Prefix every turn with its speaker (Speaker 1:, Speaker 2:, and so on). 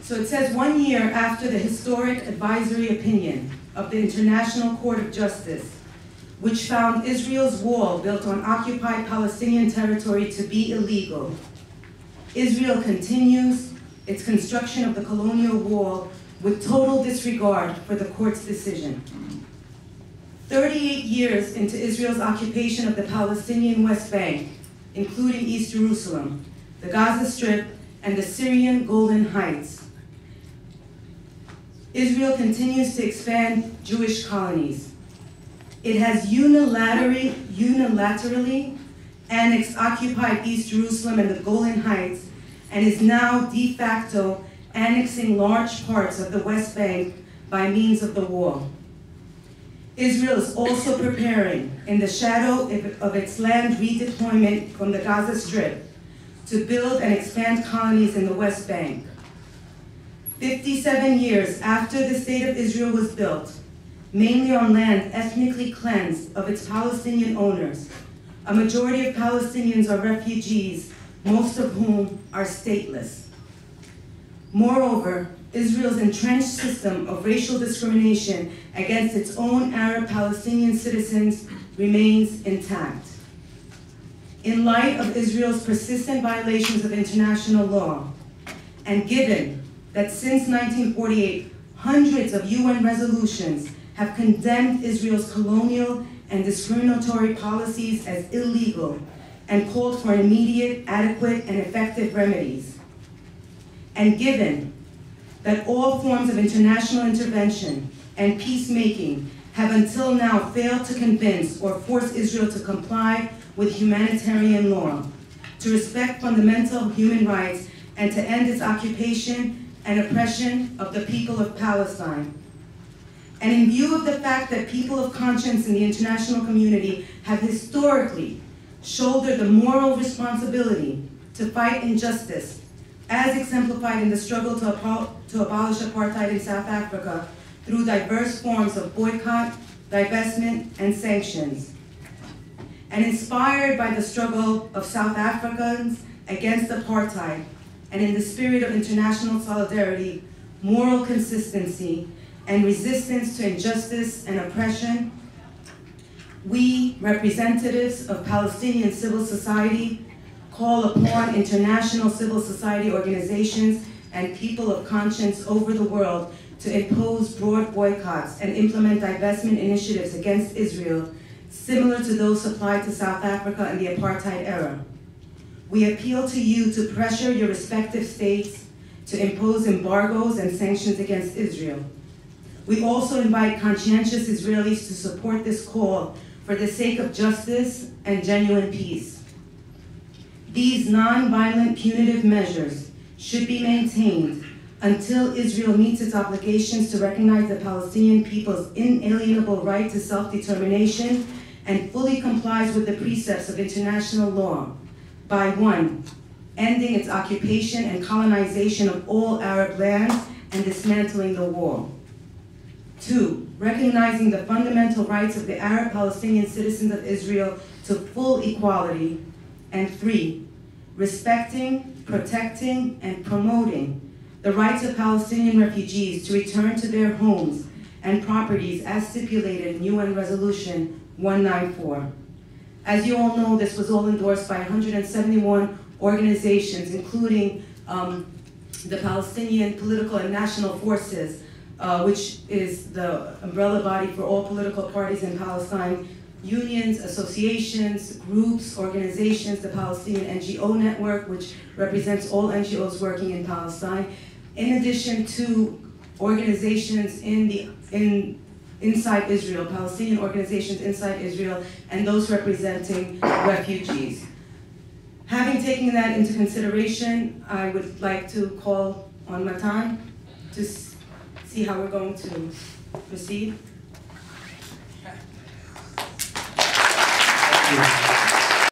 Speaker 1: So it says 1 year after the historic advisory opinion of the International Court of Justice, which found Israel's wall built on occupied Palestinian territory to be illegal, Israel continues its construction of the colonial wall with total disregard for the court's decision. 38 years into Israel's occupation of the Palestinian West Bank, including East Jerusalem, the Gaza Strip, and the Syrian Golan Heights, Israel continues to expand Jewish colonies. It has unilaterally annexed occupied East Jerusalem and the Golan Heights, and is now de facto annexing large parts of the West Bank by means of the wall. Israel is also preparing, in the shadow of its land redeployment from the Gaza Strip, to build and expand colonies in the West Bank. 57 years after the State of Israel was built, mainly on land ethnically cleansed of its Palestinian owners, a majority of Palestinians are refugees, most of whom are stateless. Moreover, Israel's entrenched system of racial discrimination against its own Arab Palestinian citizens remains intact. In light of Israel's persistent violations of international law, and given that since 1948, hundreds of UN resolutions have condemned Israel's colonial and discriminatory policies as illegal and called for immediate, adequate, and effective remedies, and given that all forms of international intervention and peacemaking have until now failed to convince or force Israel to comply with humanitarian law, to respect fundamental human rights, and to end its occupation and oppression of the people of Palestine. And in view of the fact that people of conscience in the international community have historically shouldered the moral responsibility to fight injustice, as exemplified in the struggle to abolish apartheid in South Africa through diverse forms of boycott, divestment, and sanctions. And inspired by the struggle of South Africans against apartheid, and in the spirit of international solidarity, moral consistency, and resistance to injustice and oppression, we, representatives of Palestinian civil society, call upon international civil society organizations and people of conscience over the world to impose broad boycotts and implement divestment initiatives against Israel, similar to those applied to South Africa in the apartheid era. We appeal to you to pressure your respective states to impose embargoes and sanctions against Israel. We also invite conscientious Israelis to support this call for the sake of justice and genuine peace. These non-violent punitive measures should be maintained until Israel meets its obligations to recognize the Palestinian people's inalienable right to self-determination and fully complies with the precepts of international law by 1, ending its occupation and colonization of all Arab lands and dismantling the wall. 2, recognizing the fundamental rights of the Arab Palestinian citizens of Israel to full equality. And 3, respecting, protecting, and promoting the rights of Palestinian refugees to return to their homes and properties as stipulated in UN Resolution 194. As you all know, this was all endorsed by 171 organizations, including the Palestinian Political and National Forces, which is the umbrella body for all political parties in Palestine, unions, associations, groups, organizations, the Palestinian NGO network, which represents all NGOs working in Palestine, in addition to organizations inside Israel, Palestinian organizations inside Israel, and those representing refugees. Having taken that into consideration, I would like to call on Matan to see how we're going to proceed.